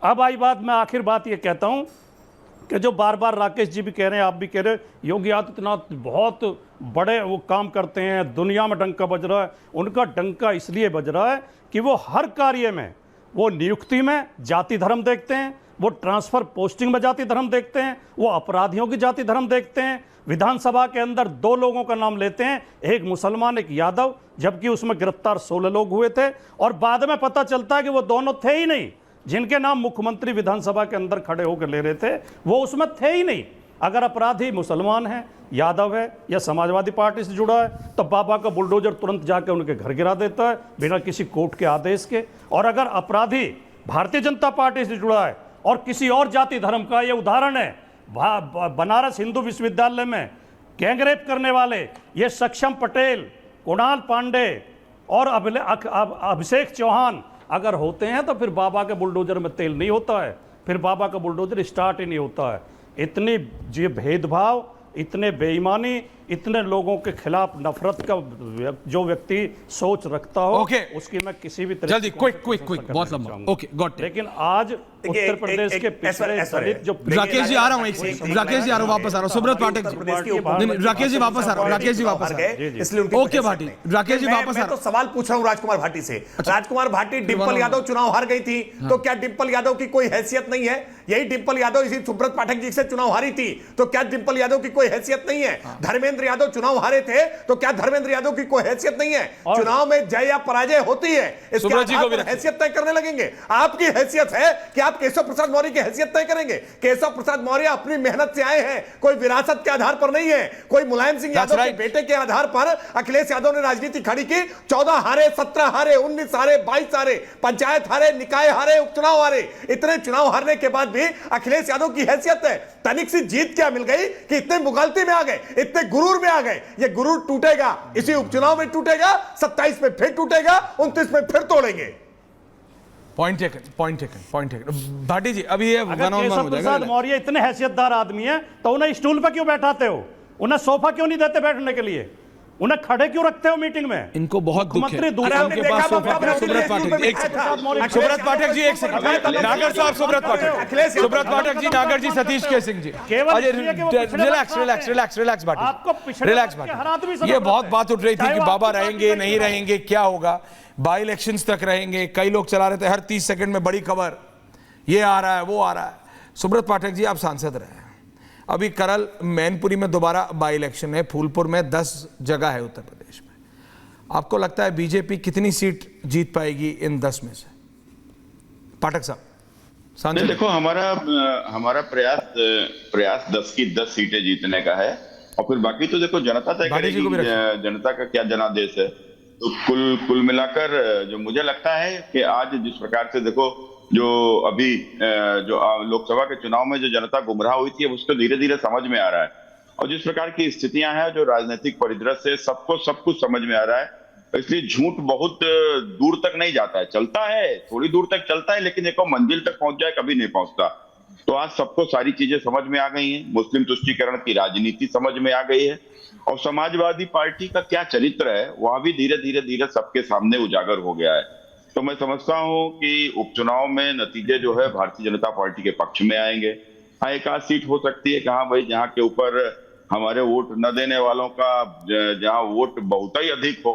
अब आई बात, मैं आखिर बात ये कहता हूं कि जो बार बार राकेश जी भी कह रहे हैं, आप भी कह रहे हैं, योगी आदित्यनाथ बहुत बड़े वो काम करते हैं, दुनिया में डंका बज रहा है। उनका डंका इसलिए बज रहा है कि वो हर कार्य में, वो नियुक्ति में जाति धर्म देखते हैं, वो ट्रांसफर पोस्टिंग में जाति धर्म देखते हैं, वो अपराधियों की जाति धर्म देखते हैं। विधानसभा के अंदर 2 लोगों का नाम लेते हैं, एक मुसलमान एक यादव, जबकि उसमें गिरफ्तार 16 लोग हुए थे और बाद में पता चलता है कि वो दोनों थे ही नहीं। जिनके नाम मुख्यमंत्री विधानसभा के अंदर खड़े होकर ले रहे थे वो उसमें थे ही नहीं। अगर अपराधी मुसलमान है, यादव है या समाजवादी पार्टी से जुड़ा है तो बाबा का बुलडोजर तुरंत जाकर उनके घर गिरा देता है बिना किसी कोर्ट के आदेश के। और अगर अपराधी भारतीय जनता पार्टी से जुड़ा है और किसी और जाति धर्म का, ये उदाहरण है बनारस हिंदू विश्वविद्यालय में गैंगरेप करने वाले ये सक्षम पटेल, कुणाल पांडे और अभिषेक चौहान अगर होते हैं तो फिर बाबा के बुलडोजर में तेल नहीं होता है, फिर बाबा का बुलडोजर स्टार्ट ही नहीं होता है। इतनी ये भेदभाव, इतने बेईमानी, इतने लोगों के खिलाफ नफरत का जो व्यक्ति सोच रखता हो, उसकी मैं किसी भी तरह जल्दी क्विक बहुत लंबा। Okay got. लेकिन आज उत्तर प्रदेश के पिछड़े दलित जो, राकेश जी आ रहा हूं, राकेश जी आ रहा हूं, वापस आ रहा हूं। सुब्रत पाठक जी, राकेश जी वापस आ रहा हूं, राकेश जी वापस आ गए, इसलिए ओके भाटी, राकेश जी वापस आ रहा हूं। तो सवाल पूछ रहा हूं राजकुमार भाटी से। राजकुमार भाटी, डिंपल यादव चुनाव हार गई थी, तो क्या डिंपल यादव की कोई हैसियत नहीं है? यही डिंपल यादव इसी सुब्रत पाठक जी से चुनाव हारी थी, तो क्या डिंपल यादव की कोई हैसियत नहीं है? धर्मेंद्र यादव चुनाव हारे थे, तो क्या धर्मेंद्र यादव की कोई हैसियत नहीं है? चुनाव में जय या पराजय होती है, इसके आधार पर हैसियत तय करने लगेंगे। आपकी हैसियत है कि आप केशव प्रसाद मौर्य की हैसियत तय करेंगे। केशव प्रसाद मौर्य अपनी मेहनत से आए हैं, कोई विरासत के आधार पर नहीं है, कोई मुलायम सिंह यादव के बेटे के आधार पर अखिलेश यादव ने राजनीति खड़ी की। 14 हारे, 17 हारे, 19 हारे, 22 हारे, पंचायत हारे, निकाय हारे, उपचुनाव हारे। इतने चुनाव हारने के बाद भी अखिलेश यादव की हैसियत है। तनिक सी जीत क्या मिल गई कि इतने मुगालती में आ गए, इतने गुरूर में आ गए। ये गुरूर टूटेगा, इसी उपचुनाव में टूटेगा, 27 में फिर टूटेगा, 29 में फिर तोड़ेंगे। Point taken. भाटी जी, अभी ये केशव प्रसाद मौर्य इतने हैसियतदार आदमी हैं तो उन्हें स्टूल पर क्यों बैठाते हो? उन्हें सोफा क्यों नहीं देते बैठने के लिए? उन्हें खड़े क्यों रखते हो मीटिंग में? इनको बहुत दुख है। उनके पास सोफा। सुब्रत पाठक जी, एक सेकंड। सुब्रत पाठक जी, एक सेकंड। नागर साहब, सुब्रत पाठक जी, नागर जी, सतीश के सिंह जी, रिलैक्स भाटी, रिलैक्स भाटी। ये बहुत बात उठ रही थी कि बाबा रहेंगे नहीं रहेंगे, क्या होगा, बाई इलेक्शंस तक रहेंगे। कई लोग चला रहे थे हर 30 सेकंड में बड़ी खबर, ये आ रहा है वो आ रहा है। सुब्रत पाठक जी, आप सांसद रहे, अभी करल मैनपुरी में दोबारा बाई इलेक्शन है, फूलपुर में 10 जगह है उत्तर प्रदेश में। आपको लगता है बीजेपी कितनी सीट जीत पाएगी इन 10 में से? पाठक साहब। देखो, हमारा प्रयास 10 की 10 सीटें जीतने का है और फिर बाकी तो देखो जनता तय करेगी, जनता का क्या जनादेश है। तो कुल मिलाकर जो मुझे लगता है कि आज जिस प्रकार से देखो, जो अभी जो लोकसभा के चुनाव में जो जनता गुमराह हुई थी, उसको धीरे धीरे समझ में आ रहा है। और जिस प्रकार की स्थितियां हैं, जो राजनीतिक परिदृश्य है, सबको सब कुछ समझ में आ रहा है। इसलिए झूठ बहुत दूर तक नहीं जाता है, चलता है, थोड़ी दूर तक चलता है, लेकिन देखो मंजिल तक पहुंच जाए कभी नहीं पहुंचता। तो आज सबको सारी चीजें समझ में आ गई हैं। मुस्लिम तुष्टीकरण की राजनीति समझ में आ गई है और समाजवादी पार्टी का क्या चरित्र है वह भी धीरे धीरे सबके सामने उजागर हो गया है। तो मैं समझता हूं कि उपचुनाव में नतीजे जो है भारतीय जनता पार्टी के पक्ष में आएंगे। हाँ, एक आध सीट हो सकती है कहाँ भाई, जहाँ के ऊपर हमारे वोट न देने वालों का जहाँ वोट बहुत ही अधिक हो,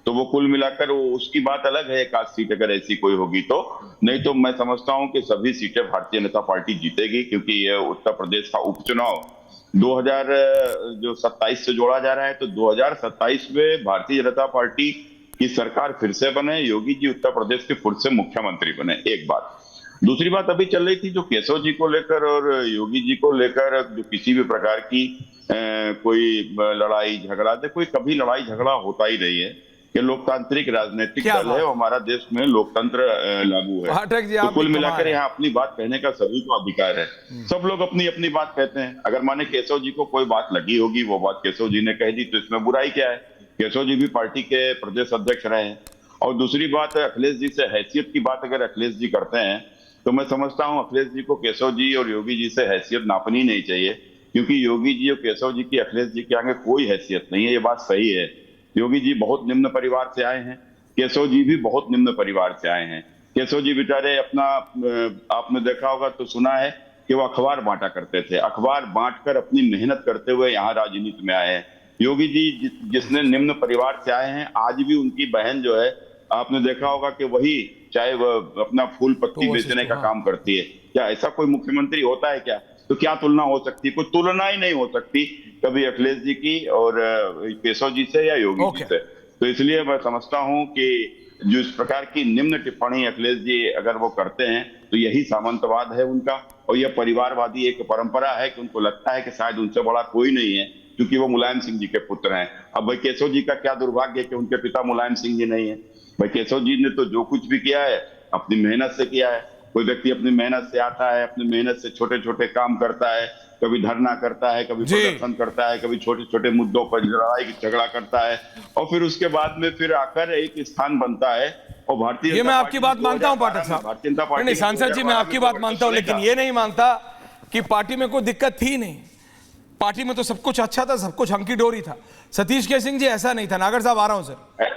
तो वो कुल मिलाकर उसकी बात अलग है। एक आध सीट अगर ऐसी कोई होगी तो, नहीं तो मैं समझता हूं कि सभी सीटें भारतीय जनता पार्टी जीतेगी, क्योंकि ये उत्तर प्रदेश का उपचुनाव 2027 से जोड़ा जा रहा है। तो 2027 में भारतीय जनता पार्टी की सरकार फिर से बने, योगी जी उत्तर प्रदेश के फिर से मुख्यमंत्री बने, एक बात। दूसरी बात अभी चल रही थी जो केशव जी को लेकर और योगी जी को लेकर, जो किसी भी प्रकार की कोई लड़ाई झगड़ा, कोई कभी लड़ाई झगड़ा होता ही नहीं है कि लोकतांत्रिक राजनीतिक दल है, हमारा देश में लोकतंत्र लागू है। तो कुल मिलाकर यहाँ अपनी बात कहने का सभी को अधिकार है, सब लोग अपनी अपनी बात कहते हैं। अगर माने केशव जी को कोई बात लगी होगी, वो बात केशव जी ने कह दी, तो इसमें बुराई क्या है? केशव जी भी पार्टी के प्रदेश अध्यक्ष रहे हैं। और दूसरी बात, अखिलेश जी से हैसियत की बात अगर अखिलेश जी करते हैं, तो मैं समझता हूं अखिलेश जी को केशव जी और योगी जी से हैसियत नापनी नहीं चाहिए, क्योंकि योगी जी और केशव जी की अखिलेश जी के आगे कोई हैसियत नहीं है। ये बात सही है। योगी जी बहुत निम्न परिवार से आए हैं, केशव जी भी बहुत निम्न परिवार से आए हैं। केशव जी बेचारे अपना, आपने देखा होगा तो सुना है कि वो अखबार बांटा करते थे, अखबार बांटकर अपनी मेहनत करते हुए यहाँ राजनीति में आए हैं। योगी जी जिसने निम्न परिवार से आए हैं, आज भी उनकी बहन जो है, आपने देखा होगा कि वही चाहे वह अपना फूल पत्ती बेचने का काम करती है। क्या ऐसा कोई मुख्यमंत्री होता है क्या? तो क्या तुलना हो सकती है? कोई तुलना ही नहीं हो सकती कभी अखिलेश जी की और केशव जी से या योगी जी से। तो इसलिए मैं समझता हूं कि जो इस प्रकार की निम्न टिप्पणी अखिलेश जी अगर वो करते हैं तो यही सामंतवाद है उनका, और यह परिवारवादी एक परंपरा है कि उनको लगता है कि शायद उनसे बड़ा कोई नहीं है, क्योंकि वो मुलायम सिंह जी के पुत्र हैं। अब भाई केशव जी का क्या दुर्भाग्य कि उनके पिता मुलायम सिंह जी नहीं है। भाई केशव जी ने तो जो कुछ भी किया है अपनी मेहनत से किया है। कोई व्यक्ति अपनी मेहनत से आता है, अपनी मेहनत से छोटे छोटे काम करता है, कभी धरना करता है, कभी प्रदर्शन करता है, कभी छोटे छोटे मुद्दों पर लड़ाई झगड़ा करता है, और फिर उसके बाद में फिर आकर एक स्थान बनता है। और भारतीय, ये मैं आपकी बात मानता हूं पाठक साहब, भारतीय जनता पार्टी, नहीं सांसद जी मैं आपकी बात मानता हूं, लेकिन ये नहीं मानता कि पार्टी में कोई दिक्कत थी नहीं। पार्टी में तो सब कुछ अच्छा था, सब कुछ हंकी डोरी था। सतीश के सिंह जी ऐसा नहीं था। नागर साहब आ रहा हूं सर।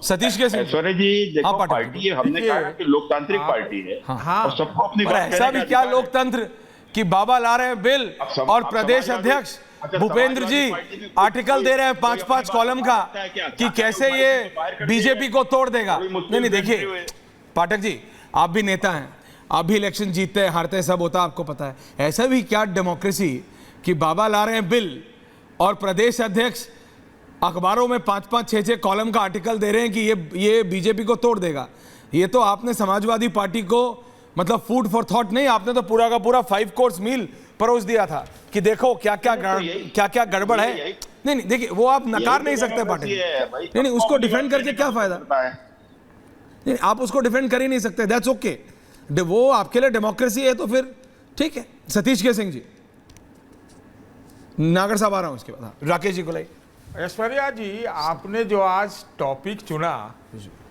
सतीश के सिंह ऐश्वर्य जी देखो, पार्टी हमने कहा कि लोकतांत्रिक पार्टी है, और सबको अपनी बात ऐसा भी क्या लोकतंत्र कि बाबा ला रहे हैं बिल और प्रदेश अध्यक्ष भूपेंद्र जी आर्टिकल दे रहे हैं 5-5 कॉलम का कि कैसे ये बीजेपी को तोड़ देगा। नहीं देखिए पाठक जी, आप भी नेता हैं, आप भी इलेक्शन जीतते हैं हारते हैं, सब होता है, आपको पता है। ऐसा भी क्या डेमोक्रेसी कि बाबा ला रहे हैं बिल और प्रदेश अध्यक्ष अखबारों में 5-5, 6-6 कॉलम का आर्टिकल दे रहे हैं कि ये बीजेपी को तोड़ देगा। ये तो आपने समाजवादी पार्टी को मतलब फूड फॉर थॉट नहीं, आपने तो पूरा का पूरा 5 कोर्स मील परोस दिया था कि देखो क्या क्या गड़बड़ है। नहीं देखिए, वो आप नकार नहीं सकते पार्टी। नहीं उसको डिफेंड करके क्या फायदा? नहीं आप उसको डिफेंड कर ही नहीं सकते, दैट्स ओके। वो आपके लिए डेमोक्रेसी है तो फिर ठीक है। सतीश के सिंह जी, नागर साहब आ रहा हूं उसके बाद, राकेश जी को लाई। ऐश्वर्या जी, आपने जो आज टॉपिक चुना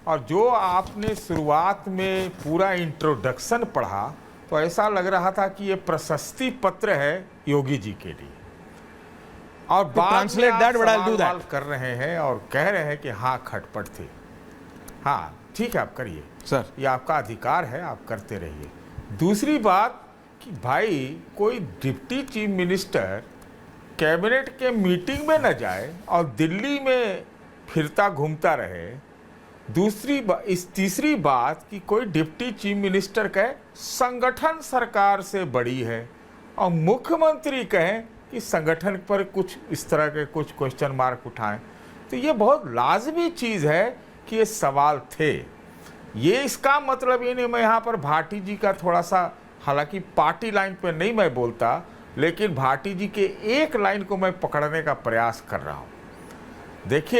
और जो आपने शुरुआत में पूरा इंट्रोडक्शन पढ़ा, तो ऐसा लग रहा था कि ये प्रशस्ति पत्र है योगी जी के लिए, और translate that what I will do that कर रहे हैं और कह रहे हैं कि हाँ खटपट थे। हाँ ठीक है, आप करिए सर, ये आपका अधिकार है, आप करते रहिए। दूसरी बात कि भाई कोई डिप्टी चीफ मिनिस्टर कैबिनेट के मीटिंग में न जाए और दिल्ली में फिरता घूमता रहे। तीसरी बात कि कोई डिप्टी चीफ मिनिस्टर कहे संगठन सरकार से बड़ी है, और मुख्यमंत्री कहें कि संगठन पर कुछ इस तरह के कुछ क्वेश्चन मार्क उठाएं, तो ये बहुत लाजमी चीज़ है कि ये सवाल थे। ये इसका मतलब ये नहीं, मैं यहाँ पर भाटी जी का थोड़ा सा, हालांकि पार्टी लाइन पर नहीं मैं बोलता, लेकिन भाटी जी के एक लाइन को मैं पकड़ने का प्रयास कर रहा हूँ। देखिए